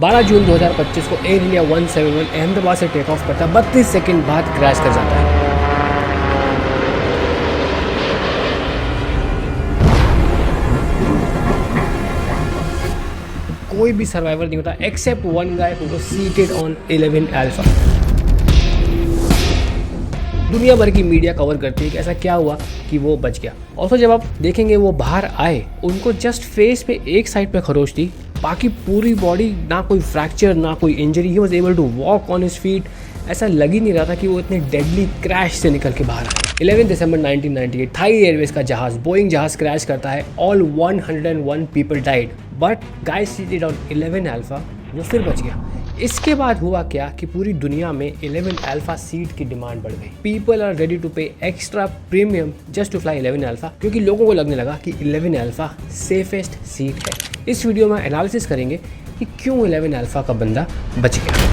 12 जून 2025 को air India 171 Ahmedabad से take off करता है, 32 सेकंड बाद क्रैश कर जाता है। कोई भी सर्वाइवर नहीं होता except one guy who was seated on 11 alpha. दुनिया भर की मीडिया कवर करती है कि ऐसा क्या हुआ कि वो बच गया। और तो जब आप देखेंगे वो बाहर आए, उनको जस्ट फेस पे एक साइड पे खरोच थी, बाकी पूरी बॉडी ना कोई फ्रैक्चर ना कोई injury. He was able to walk on his feet. ऐसा लग ही नहीं रहा था कि वो इतने डेडली क्रैश से निकल के बाहर आए। 11 दिसंबर 1998 थाई एयरवेज का जहाज बोइंग जहाज क्रैश करता है। All 101 people died, but guy seated on 11 alpha वो फिर बच गया। इसके बाद हुआ क्या कि पूरी दुनिया में 11 अल्फा सीट की डिमांड बढ़ गई। People are ready to pay extra premium just to fly 11 alpha, क्योंकि लोगों को लगने लगा कि 11 अल्फा सेफेस्ट सीट है। इस वीडियो में एनालिसिस करेंगे कि क्यों 11 अल्फा का बंदा बच गया।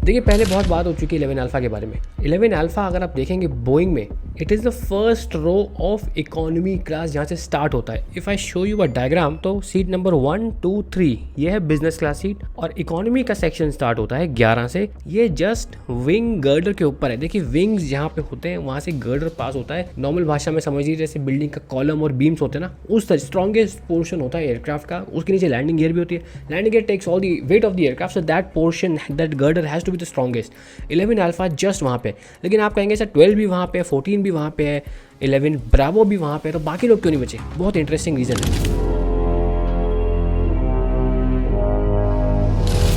देखिए, पहले बहुत बात हो चुकी है 11 अल्फा के बारे में। 11 अल्फा अगर आप देखेंगे बोइंग में, it is the first row of economy class जहाँ से स्टार्ट होता है। If I show you a diagram, तो सीट नंबर 1, 2, 3 ये है बिजनेस क्लास सीट, और इकोनॉमी का सेक्शन स्टार्ट होता है 11 से। ये जस्ट विंग गर्डर के ऊपर है। देखिए, विंग्स जहाँ पे होते हैं वहाँ से गर्डर पास होता है। नॉर्मल भाषा में समझिए जैसे बिल्डिंग का कॉलम और बीम्स होते हैं ना, उस स्ट्रॉन्गेस्ट पोर्शन होता है एयरक्राफ्ट का। उसके नीचे लैंडिंग गियर भी होती है। Landing gear takes all the weight of the aircraft, so that portion, that girder has to be the strongest. 11 alpha just वहाँ पे। लेकिन आप कहेंगे सर 12 भी वहाँ पे है, 14 भी वहाँ पे है, 11 ब्रावो भी वहाँ पे है, तो बाकी लोग क्यों नहीं बचे? बहुत इंटरेस्टिंग रीज़न है।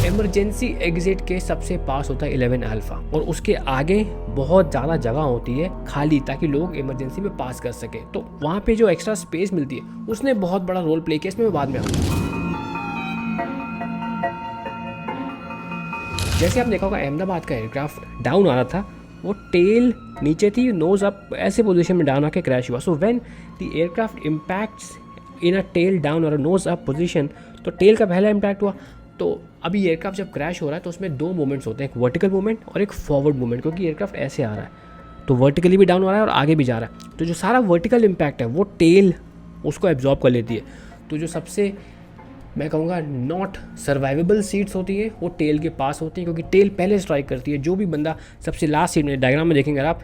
इमरजेंसी एग्जिट के सबसे पास होता है 11 अल्फा, और उसके आगे बहुत ज़्यादा जगह होती है खाली, ताकि लोग इमरजेंसी में पास कर सके। तो वहाँ पे जो एक्स्ट्रा स्पेस मिलती है उसने बहुत बड़ा रोल प्ले किया। इसमें मैं बाद में आऊँगा। जैसे आपने देखा होगा अहमदाबाद का एयरक्राफ्ट डाउन आ रहा था, वो टेल नीचे थी, नोज अप, ऐसे पोजीशन में डाउन आके क्रैश हुआ। So when the aircraft impacts in a tail down और अ नोज अप पोजीशन, तो टेल का पहला इम्पैक्ट हुआ। तो अभी एयरक्राफ्ट जब क्रैश हो रहा है तो उसमें दो मूवमेंट्स होते हैं, एक वर्टिकल मूवमेंट और एक फॉरवर्ड मूवमेंट, क्योंकि एयरक्राफ्ट ऐसे आ रहा है तो वर्टिकली भी डाउन हो रहा है और आगे भी जा रहा है। तो जो सारा वर्टिकल इम्पैक्ट है वो टेल उसको एब्जॉर्ब कर लेती है। तो जो सबसे, मैं कहूँगा, नॉट सर्वाइवेबल सीट्स होती है वो टेल के पास होती है, क्योंकि टेल पहले स्ट्राइक करती है। जो भी बंदा सबसे लास्ट सीट में, डायग्राम में देखेंगे आप,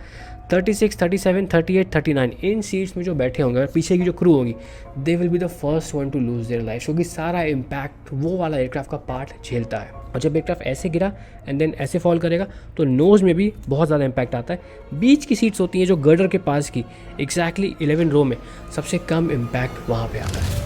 36, 37, 38, 39 इन सीट्स में जो बैठे होंगे और पीछे की जो क्रू होगी, they will be the first one to lose their life, क्योंकि सारा इम्पैक्ट वो वाला एयरक्राफ्ट का पार्ट झेलता है। और जब एयरक्राफ्ट ऐसे गिरा एंड देन ऐसे फॉल करेगा तो नोज़ में भी बहुत ज़्यादा इम्पैक्ट आता है। बीच की सीट्स होती हैं जो गर्डर के पास की, एग्जैक्टली 11 रो में सबसे कम इम्पैक्ट वहाँ पर आता है।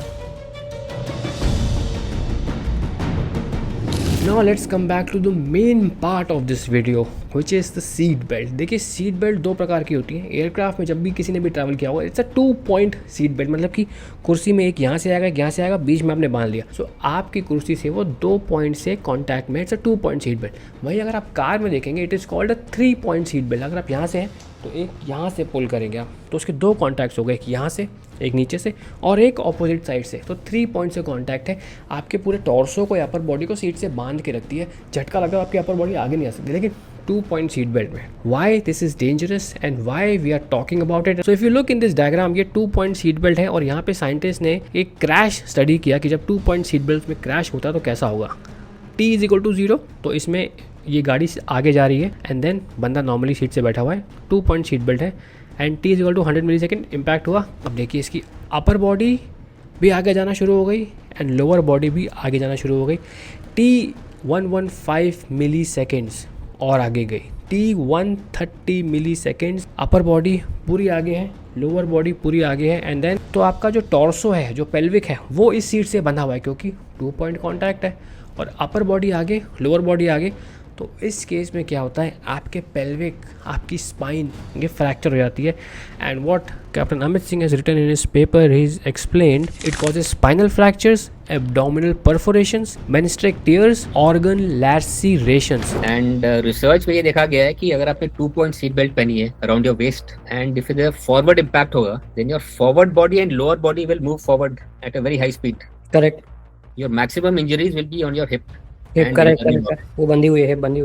Now let's come back to the main part of this video, which is the seat belt. देखिए, सीट बेल्ट दो प्रकार की होती हैं एयरक्राफ्ट में। जब भी किसी ने भी ट्रैवल किया होगा, it's a 2 point seat belt, मतलब कि कुर्सी में एक यहाँ से आएगा, एक यहाँ से आएगा, बीच में आपने बांध लिया। सो आपकी कुर्सी से वो 2 पॉइंट से कॉन्टैक्ट में, it's a 2 point seat belt. वहीं अगर आप कार में देखेंगे, it is called a 3 point seat belt. अगर आप यहाँ से हैं तो एक यहाँ से पुल करेंगे आप, तो उसके 2 कॉन्टैक्ट्स हो गए, एक यहाँ से, एक नीचे से, और एक ऑपोजिट साइड से। तो 3 पॉइंट से कॉन्टैक्ट है। आपके पूरे टॉर्सो को, अपर बॉडी को सीट से बांध के रखती है। झटका लगा आपकी अपर बॉडी आगे नहीं आ सकती। लेकिन 2 पॉइंट सीट बेल्ट में why this is dangerous and why we are talking about it. So if you look in this diagram, ये 2 पॉइंट सीट बेल्ट है, और यहाँ पे साइंटिस्ट ने एक क्रैश स्टडी किया कि जब 2 पॉइंट सीट बेल्ट में क्रैश होता है तो कैसा होगा। T इज इक्वल टू 0, तो इसमें ये गाड़ी आगे जा रही है एंड देन बंदा नॉर्मली सीट से बैठा हुआ है, 2 पॉइंट सीट बेल्ट है, and T is equal to 100 millisecond impact हुआ। अब देखिए, इसकी अपर बॉडी भी आगे जाना शुरू हो गई एंड लोअर बॉडी भी आगे जाना शुरू हो गई। T 115 मिली सेकेंड्स और आगे गई। T 130 मिली सेकेंड्स, अपर बॉडी पूरी आगे है, लोअर बॉडी पूरी आगे है, एंड देन तो आपका जो टॉर्सो है, जो पेल्विक है, वो इस सीट से बंधा हुआ है, क्योंकि 2 पॉइंट कॉन्टैक्ट है, और अपर बॉडी आगे, लोअर बॉडी आगे। तो इस केस में क्या होता है, आपके पेल्विक, आपकी स्पाइन ये फ्रैक्चर हो जाती है। And what captain Amit Singh has written in his paper, he is explained, it causes spinal fractures, abdominal perforations, meniscal tears, organ lacerations. And research में ये देखा गया है कि अगर आपने 2 पॉइंट सीट बेल्ट पहनी है around your waist, and if there forward impact होगा, then your forward body and lower body will move forward at a very high speed. Correct. Your maximum injuries will be on your hip. and correct learning correct, वो बंधी हुई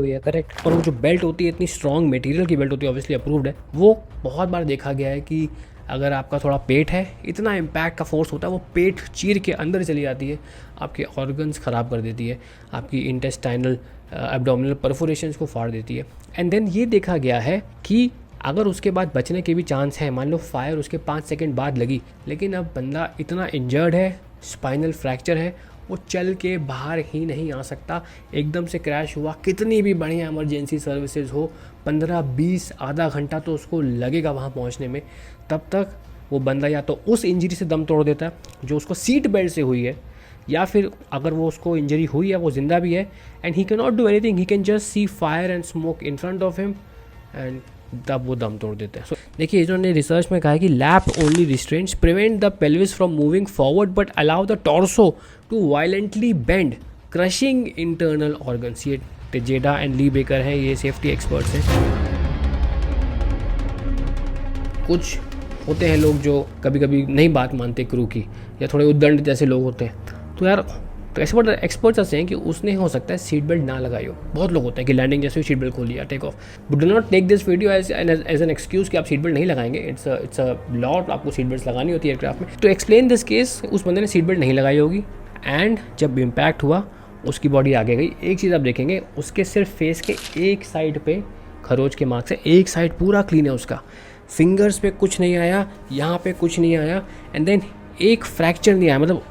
है correct. और वो जो belt होती है इतनी स्ट्रॉन्ग मटेरियल की बेल्ट होती है, ऑब्वियसली अप्रूव्ड है। वो बहुत बार देखा गया है कि अगर आपका थोड़ा पेट है, इतना इम्पैक्ट का फोर्स होता है, वो पेट चीर के अंदर चली जाती है, आपके ऑर्गन्स ख़राब कर देती है, आपकी इंटेस्टाइनल एब्डोमिनल परफोरेशंस को फाड़ देती है। एंड देन ये देखा गया है कि अगर उसके बाद बचने के भी चांस हैं, मान लो फायर उसके 5 सेकंड बाद लगी, लेकिन अब बंदा इतना इंजर्ड है, स्पाइनल फ्रैक्चर है, वो चल के बाहर ही नहीं आ सकता, एकदम से क्रैश हुआ, कितनी भी बढ़िया इमरजेंसी सर्विसेज हो, 15-20 आधा घंटा तो उसको लगेगा वहाँ पहुँचने में, तब तक वो बंदा या तो उस इंजरी से दम तोड़ देता है जो उसको सीट बेल्ट से हुई है, या फिर अगर वो उसको इंजरी हुई है, वो ज़िंदा भी है, and he can not do anything, he can just C fire and smoke in front of him, and तब वो दम तोड़ देते हैं। सो देखिए, इन्होंने रिसर्च में कहा है कि lap only restraints prevent the pelvis from moving forward but allow the torso to violently bend, crushing internal organs. ये टेजेडा एंड ली बेकर हैं, ये सेफ्टी एक्सपर्ट्स हैं। कुछ होते हैं लोग जो कभी कभी नहीं बात मानते क्रू की, या थोड़े उद्दंड जैसे लोग होते हैं, तो यार तो एक्सपर्ट्स ऐसे हैं कि उसने हो सकता है सीट बेल्ट ना लगाई हो। बहुत लोग होते हैं कि लैंडिंग जैसे ही सीट बेल्ट खोल लिया, take off, but do not take this video as an excuse कि आप सीट बेल्ट नहीं लगाएंगे। इट्स अ लॉ, आपको सीट बेल्ट लगानी होती है एयरक्राफ्ट में। तो एक्सप्लेन दिस केस, उस बंदे ने सीट बेल्ट नहीं लगाई होगी, एंड जब इम्पैक्ट हुआ उसकी बॉडी आगे गई। एक चीज़ आप देखेंगे, उसके सिर्फ फेस के एक साइड पे खरोच के मार्क्स है, एक साइड पूरा क्लीन है उसका, फिंगर्स पे कुछ नहीं आया, यहाँ पे कुछ नहीं आया, एंड देन एक फ्रैक्चर नहीं आया, मतलब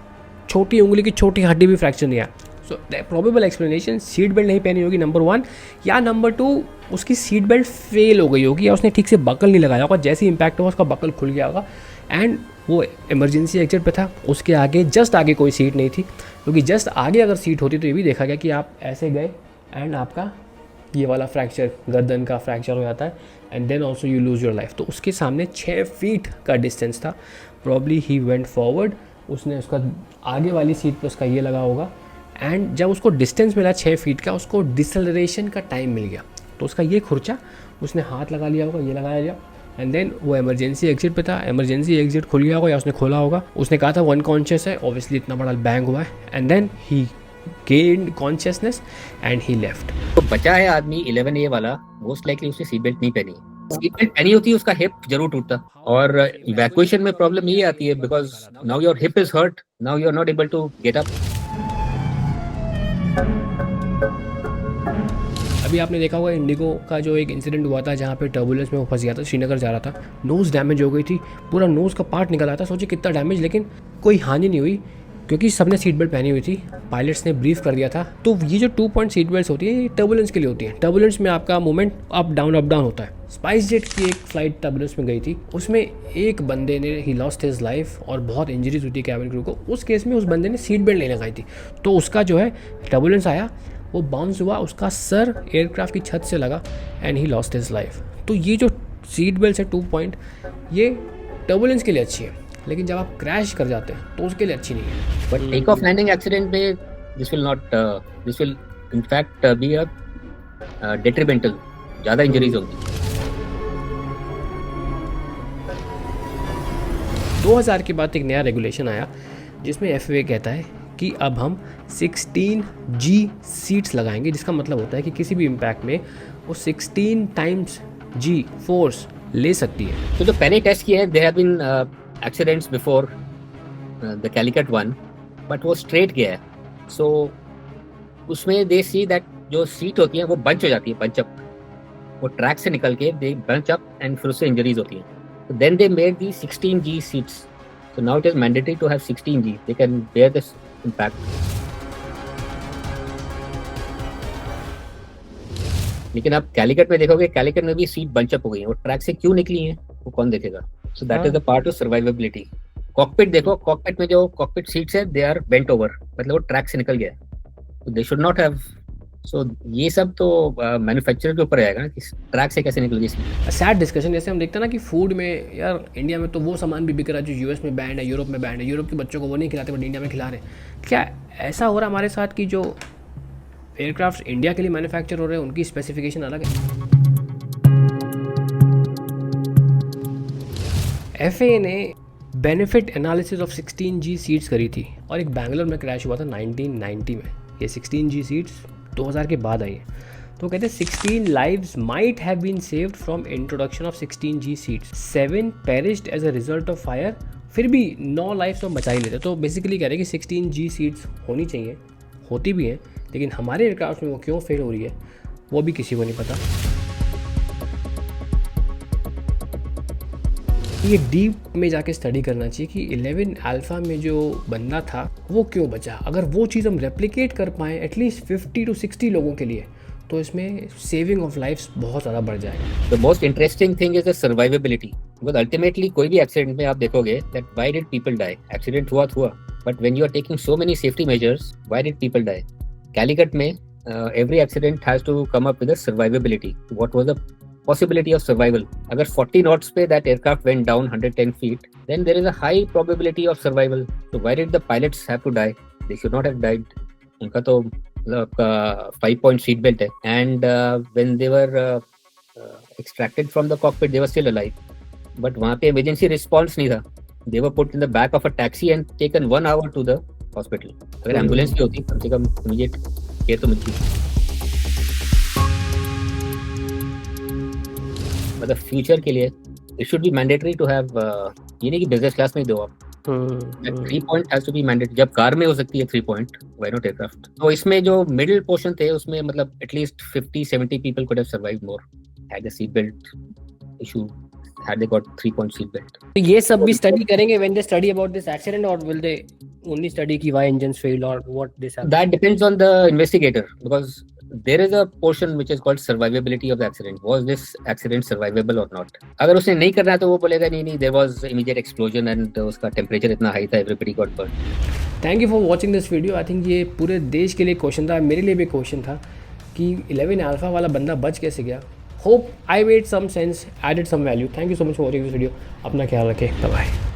छोटी उंगली की छोटी हड्डी भी फ्रैक्चर नहीं आया। So the probable explanation, seat belt नहीं पहनी होगी नंबर 1, या नंबर 2 उसकी सीट बेल्ट फेल हो गई होगी, या उसने ठीक से बकल नहीं लगाया होगा, जैसे ही इम्पैक्ट हुआ उसका बकल खुल गया होगा, एंड वो इमरजेंसी एग्जिट पे था, उसके आगे जस्ट आगे कोई सीट नहीं थी, क्योंकि जस्ट आगे अगर सीट होती तो ये भी देखा गया कि आप ऐसे गए एंड आपका ये वाला फ्रैक्चर, गर्दन का फ्रैक्चर हो जाता है, and then also you lose your life. तो उसके सामने 6 फीट का डिस्टेंस था, प्रॉब्ली ही वेंट फॉरवर्ड, उसने उसका आगे वाली सीट पर उसका ये लगा होगा, एंड जब उसको डिस्टेंस मिला 6 फीट का, उसको डिसलरेशन का टाइम मिल गया, तो उसका ये खुर्चा उसने हाथ लगा लिया होगा, ये लगाया लिया, एंड देन वो इमरजेंसी एग्जिट पे था, इमरजेंसी एग्जिट खुल गया होगा या उसने खोला होगा, उसने कहा था वो अनकॉन्शियस है, ऑब्वियसली इतना बड़ा बैंग हुआ है, and then he gained consciousness and he left। तो बचा है आदमी 11A वाला, मोस्ट लाइकली उसने सीट बेल्ट नहीं पहनी। सीट बेल्ट पहनी होती उसका हिप जरूर टूटता, और इवैक्यूएशन में प्रॉब्लम ये आती है because now your hip is hurt, now you are not able to get up. अभी आपने देखा होगा इंडिगो का जो एक इंसिडेंट हुआ था जहाँ पे टर्बुलेंस में वो फंस गया था, श्रीनगर जा रहा था, नोज़ डैमेज हो गई थी, पूरा नोज़ का पार्ट निकल आया था, सोचिए कितना डैमेज, लेकिन कोई हानि नहीं हुई क्योंकि सबने सीट बेल्ट पहनी हुई थी, पायलट्स ने ब्रीफ कर दिया था। तो ये जो 2 पॉइंट सीट बेल्ट होती है, ये टर्बुलेंस के लिए होती है। टर्बुलेंस में आपका मूवमेंट अप डाउन होता है। स्पाइस जेट की एक फ्लाइट टर्बुलेंस में गई थी, उसमें एक बंदे ने ही लॉस्ट हिज लाइफ और बहुत इंजरीज हुई थी कैबिन क्रू को। उस केस में उस बंदे ने सीट बेल्ट नहीं लगाई थी, तो उसका जो है टर्बुलेंस आया, वो बाउंस हुआ, उसका सर एयरक्राफ्ट की छत से लगा and he lost his life. तो ये जो सीट बेल्ट है 2 पॉइंट, ये टर्बुलेंस के लिए अच्छी है, लेकिन जब आप क्रैश कर जाते हैं तो उसके लिए अच्छी नहीं है। But take off landing accident में this will in fact be a detrimental, ज़्यादा इंजरीज होंगी। 2000 के बाद एक नया रेगुलेशन आया जिसमें FAA कहता है कि अब हम 16G सीट्स लगाएंगे, जिसका मतलब होता है कि किसी भी इम्पैक्ट में वो 16 टाइम्स G फोर्स ले सकती है। तो जो पहले टेस्ट किए हैं, they have been accidents before the Calicut one, but वो स्ट्रेट गया है, सो उसमें दे सी दैट जो सीट होती है वो बंच हो जाती है, बंचअप, वो ट्रैक से निकल के दे बंच अप एंड फिर उससे इंजरीज होती हैं। So then they made the 16G seats. So now it is mandatory to have 16G. They can bear this impact. लेकिन आप कैलिकट में देखोगे, कैलिकट में भी सीट बंच अप हो गई है, वो ट्रैक से क्यों निकली हैं वो कौन देखेगा? So that is the part of survivability. Cockpit देखो, कॉकपिट में जो कॉकपिट सीट्स है दे आर बेंट ओवर, मतलब वो ट्रैक से निकल गया, तो दे शुड नॉट हैव। सो ये सब तो मैन्युफैक्चरर के ऊपर आएगा ना कि ट्रैक से कैसे निकलेगी सीट। सैड डिस्कशन, जैसे हम देखते हैं ना कि फूड में, यार इंडिया में तो वो सामान भी बिक रहा है जो यूएस में बैंड है, यूरोप में बैंड है, यूरोप के बच्चों को वो नहीं खिलाते बट इंडिया में खिला रहे हैं। क्या ऐसा हो रहा है हमारे साथ कि जो एयरक्राफ्ट इंडिया के लिए मैन्युफैक्चर हो रहे हैं उनकी स्पेसिफिकेशन अलग है? FAA ने benefit analysis of 16G seats करी थी और एक बैंगलोर में क्रैश हुआ था 1990 में। ये 16G सीट्स 2000 के बाद आई है। तो कहते हैं 16 lives might have been saved from introduction of 16G seats, 7 perished as a result of fire, फिर भी 9 लाइफ्स तो बचा ही लेते। तो बेसिकली कह रहे हैं कि 16G सीट्स होनी चाहिए, होती भी हैं, लेकिन हमारे एयरक्राफ्ट में वो क्यों फेल हो रही है वो भी किसी को नहीं पता। ये डीप में जाके स्टडी करना चाहिए कि 11 अल्फ़ा में जो बंदा था वो क्यों बचा। अगर वो चीज़ हम रेप्लिकेट कर पाएँ एटलीस्ट 50 to 60 लोगों के लिए, तो इसमें सेविंग ऑफ लाइफ्स बहुत ज़्यादा बढ़ जाएगा। The most interesting thing is the survivability, because ultimately कोई भी एक्सीडेंट में आप देखोगे that why did people die, accident हुआ, but when you are taking so many safety measures, why did people die? Calicut में every accident has to come up with the survivability, what was the possibility of survival. अगर 40 knots पे that aircraft went down 110 feet, then there is a high probability of survival. So why did the pilots have to die? They should not have died. उनका तो 5-point seat belt है, and when they were extracted from the cockpit, they were still alive. But वहाँ पे emergency response नहीं था. They were put in the back of a taxi and taken 1 hour to the hospital. अगर ambulance भी होती कम से कम immediate care तो मिलती। मतलब फ्यूचर के लिए it should be mandatory to have, ये नहीं कि बिजनेस क्लास में दो आप, 3 point has to be mandatory. जब कार में हो सकती है 3 पॉइंट, व्हाई नॉट एयरक्राफ्ट? तो इसमें जो मिडिल पोर्शन थे उसमें मतलब at least 50-70 people could have survived more had the seat belt issue, had they got 3-point seat belt. तो ये सब भी स्टडी करेंगे when they study about this accident, or will they only study कि why engines failed or what this happened? That depends on the investigator, because there is a portion which is called survivability of the accident. Was this accident survivable or not? अगर उसने नहीं करना तो वो बोलेगा नहीं there was immediate explosion and उसका temperature इतना high था, everybody got burned. Thank you for watching this video. I think ये पूरे देश के लिए क्वेश्चन था, मेरे लिए भी क्वेश्चन था कि 11 अल्फा वाला बंदा बच कैसे गया। Hope I made some sense, added some value. Thank you so much for watching this video. अपना ख्याल रखें, बाय बाय।